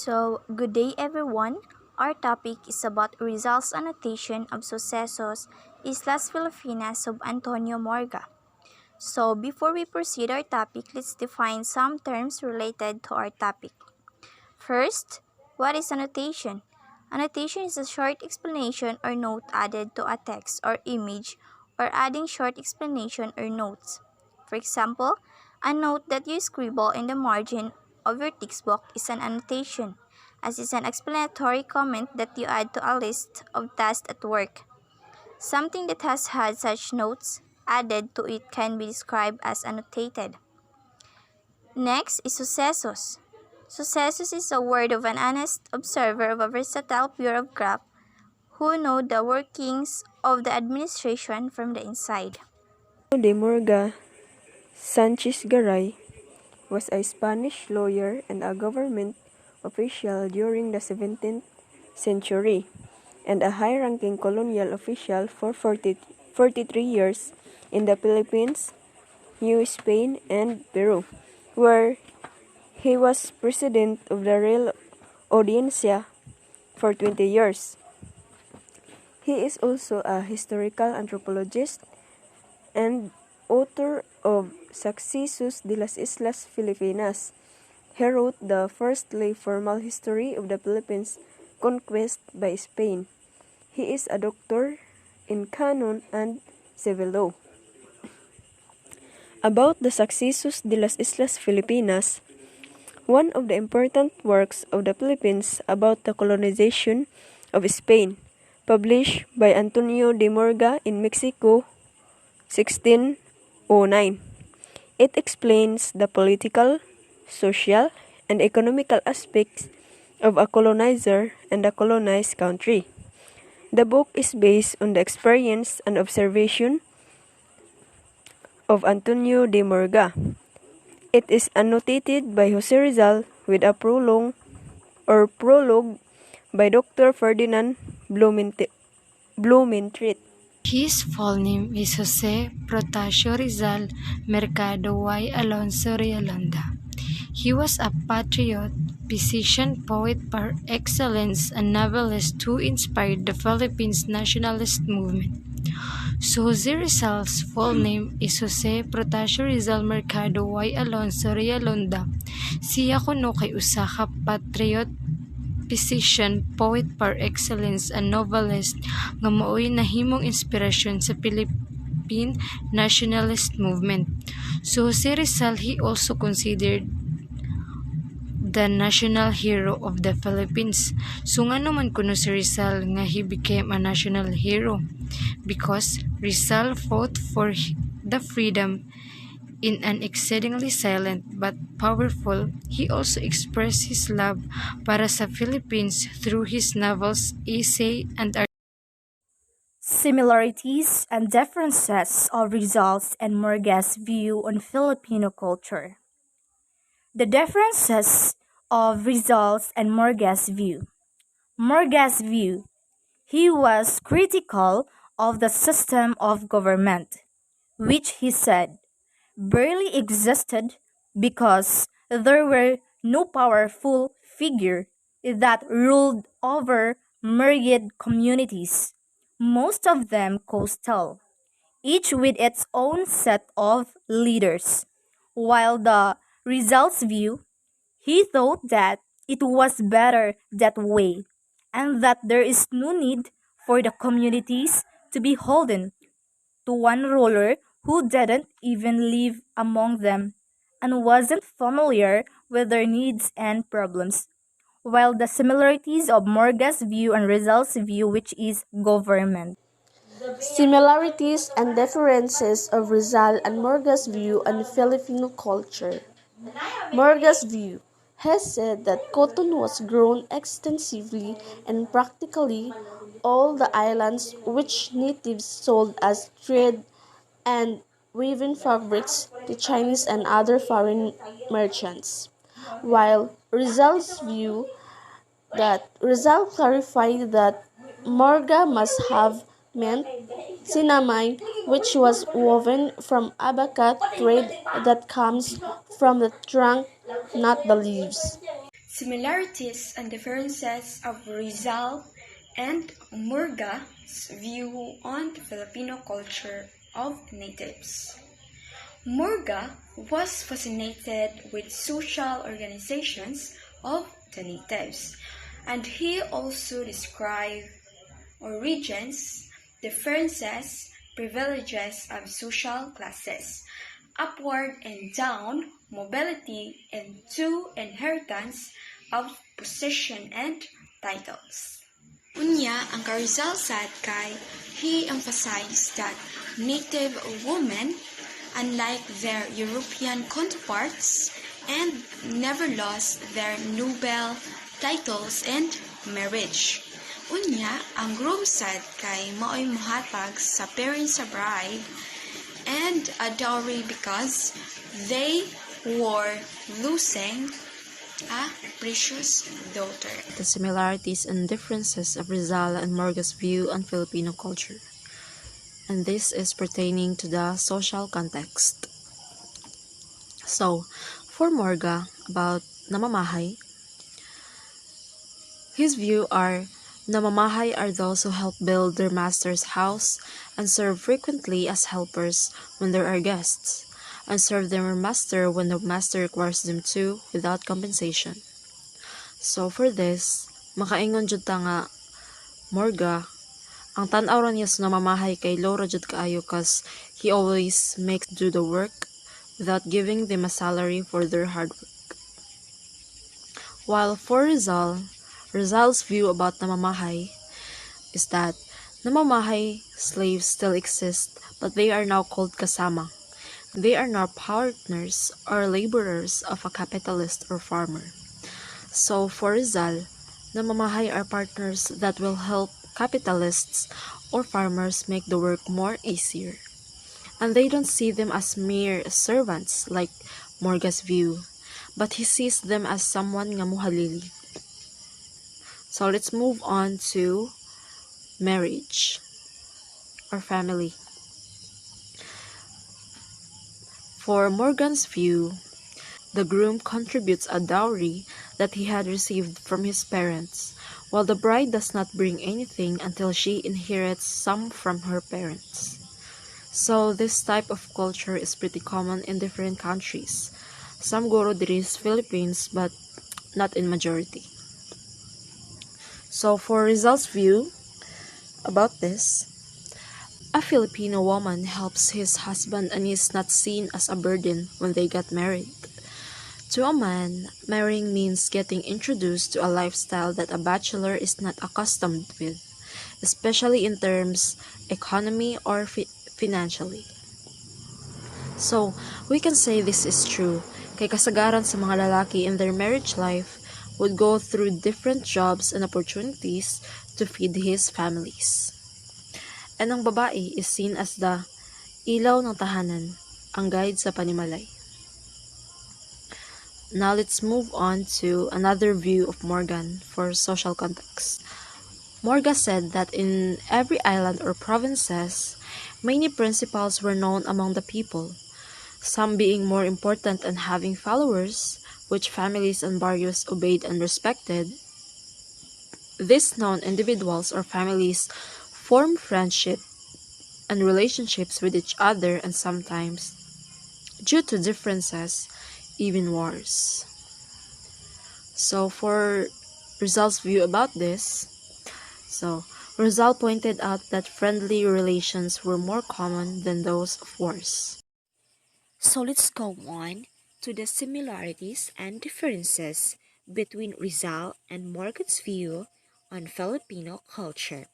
Good day everyone. Our topic is about Rizal's annotation of Sucesos, Islas, Filipinas of Antonio Morga. So, before we proceed our topic, let's define some terms related to our topic. First, what is annotation? Annotation is a short explanation or note added to a text or image or adding short explanation or notes. For example, a note that you scribble in the margin of your textbook is an annotation, as is an explanatory comment that you add to a list of tasks at work. Something that has had such notes added to it can be described as annotated. Next is sucesos. Sucesos is a word of an honest observer of a versatile bureaucrat who know the workings of the administration from the inside. De Morga Sanchez Garay was a Spanish lawyer and a government official during the 17th century and a high-ranking colonial official for 43 years in the Philippines, New Spain, and Peru, where he was president of the Real Audiencia for 20 years. He is also a historical anthropologist and author of Sucesos de las Islas Filipinas. He wrote the first formal history of the Philippines conquest by Spain. He is a doctor in canon and civil law. About the Sucesos de las Islas Filipinas, one of the important works of the Philippines about the colonization of Spain, published by Antonio de Morga in Mexico, 1609. It explains the political, social, and economical aspects of a colonizer and a colonized country. The book is based on the experience and observation of Antonio de Morga. It is annotated by Jose Rizal with a prologue by Dr. Ferdinand Blumentritt. His full name is Jose Protasio Rizal Mercado y Alonso Realonda. He was a patriot, physician, poet par excellence, and novelist who inspired the Philippines nationalist movement. So Jose Rizal's full name is Jose Protasio Rizal Mercado y Alonso Realonda. Siya kuno kay usa ka patriot, physician, poet par excellence, and novelist nga mao'y nahimong inspirasyon sa Philippine nationalist movement. So Jose Rizal, he also considered the national hero of the Philippines. So nga naman kuno si Rizal nga he became a national hero because Rizal fought for the freedom. In an exceedingly silent but powerful, he also expressed his love para sa Philippines through his novels, essay, and art. Similarities and differences of Rizal's and Morga'S view on Filipino culture. The differences of Rizal's and Morga'S view. Morga'S view. He was critical of the system of government, which he said barely existed because there were no powerful figure that ruled over myriad communities, most of them coastal, each with its own set of leaders. While the Rizal's view, he thought that it was better that way, and that there is no need for the communities to be holden to one ruler who didn't even live among them and wasn't familiar with their needs and problems. While the similarities of Morga'S view and Rizal's view, which is government. Similarities and differences of Rizal and Morga'S view on Filipino culture. Morga'S view has said that cotton was grown extensively in practically all the islands, which natives sold as thread and woven fabrics to Chinese and other foreign merchants. While Rizal's view that Rizal clarified that Morga must have meant cinnamon, which was woven from abaca thread that comes from the trunk, not the leaves. Similarities and differences of Rizal and Morga'S view on the Filipino culture of natives. Morga was fascinated with social organizations of the natives, and he also described origins, differences, privileges of social classes, upward and down, mobility, and to inheritance of position and titles. Unya, ang Rizal said kay he emphasized that native women, unlike their European counterparts, and never lost their noble titles and marriage. Unya, ang groom said kay maoy mohatag sa parents sa bride and a dowry because they were losing a precious daughter. The similarities and differences of Rizal and Morga'S view on Filipino culture. And this is pertaining to the social context. So, for Morga, about namamahay, his view are namamahay are those who help build their master's house and serve frequently as helpers when there are guests, and serve their master when the master requires them to without compensation. So for this, makaingon jud ta nga Morga, ang tan-aw ra niya sa namamahay kay low ra jud kaayo cause he always makes do the work without giving them a salary for their hard work. While for Rizal's view about namamahay is that namamahay slaves still exist but they are now called kasama. They are now partners or laborers of a capitalist or farmer. So for Rizal, namamahay are partners that will help capitalists or farmers make the work more easier. And they don't see them as mere servants like Morga'S view, but he sees them as someone nga muhalili. So let's move on to marriage or family. For Morgan's view, the groom contributes a dowry that he had received from his parents, while the bride does not bring anything until she inherits some from her parents. So this type of culture is pretty common in different countries. Some guro diri is Philippines but not in majority. So for Rizal's view about this, a Filipino woman helps his husband and is not seen as a burden when they get married. To a man, marrying means getting introduced to a lifestyle that a bachelor is not accustomed with, especially in terms economy or financially. So, we can say this is true, kay kasagaran sa mga lalaki in their marriage life would go through different jobs and opportunities to feed his families. And ang babae is seen as the ilaw ng tahanan, ang guide sa panimalay. Now let's move on to another view of Morgan for social context. Morga said that in every island or provinces, many principles were known among the people, some being more important and having followers, which families and barrios obeyed and respected. These known individuals or families form friendship and relationships with each other and sometimes, due to differences, even wars. So for Rizal's view about this, Rizal pointed out that friendly relations were more common than those of wars. So let's go on to the similarities and differences between Rizal and Morgan's view on Filipino culture.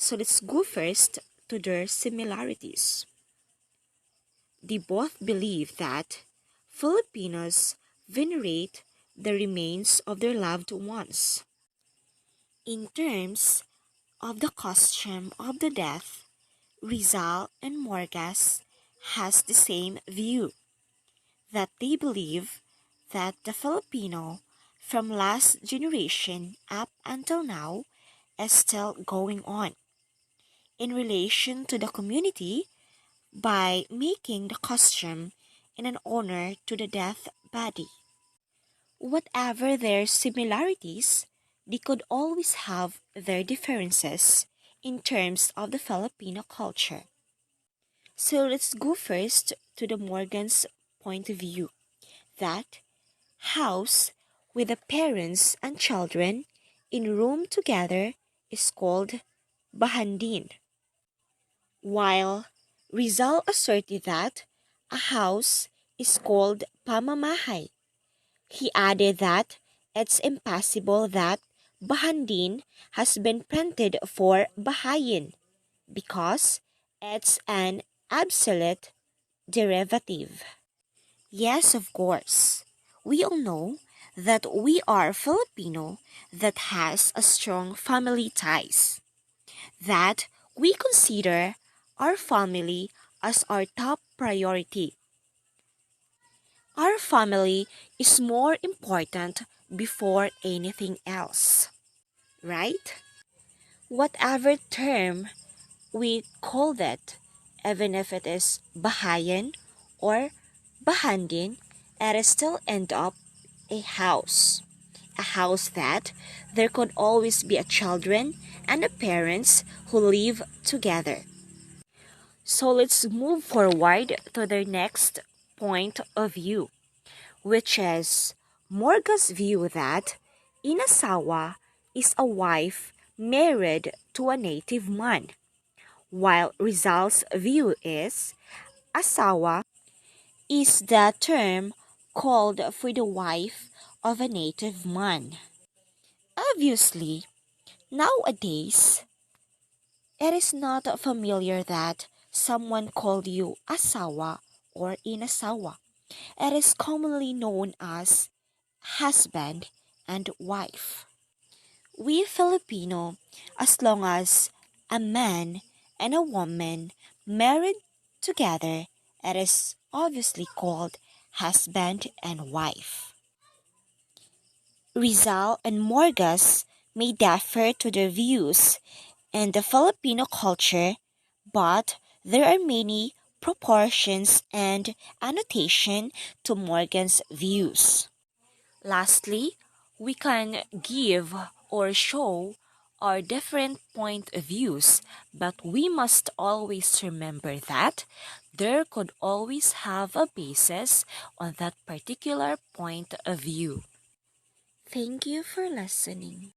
So let's go first to their similarities. They both believe that Filipinos venerate the remains of their loved ones. In terms of the costume of the death, Rizal and Morga'S has the same view, that they believe that the Filipino from last generation up until now is still going on in relation to the community by making the costume in an honor to the death body. whatever their similarities, they could always have their differences in terms of the Filipino culture. So let's go first to the Morgan's point of view that house with the parents and children in room together is called bahandin, while Rizal asserted that a house is called pamamahay. He added that it's impossible that bahandin has been printed for bahayin because it's an absolute derivative. Yes, of course. We all know that we are Filipino that has a strong family ties, that we consider our family as our top priority. Our family is more important before anything else, right? Whatever term we call that, even if it is Bahayan or Bahandin, it is still end up a house. A house that there could always be a children and a parents who live together. So let's move forward to the next point of view, which is Morga's view that inasawa is a wife married to a native man, while Rizal's view is asawa is the term called for the wife of a native man. Obviously, nowadays, it is not familiar that someone called you asawa or inasawa. It is commonly known as husband and wife. We Filipino, as long as a man and a woman married together, it is obviously called husband and wife. Rizal and Morga'S may differ to their views in the Filipino culture, but there are many proportions and annotation to Morgan's views. Lastly, we can give or show our different point of views, but we must always remember that there could always have a basis on that particular point of view. Thank you for listening.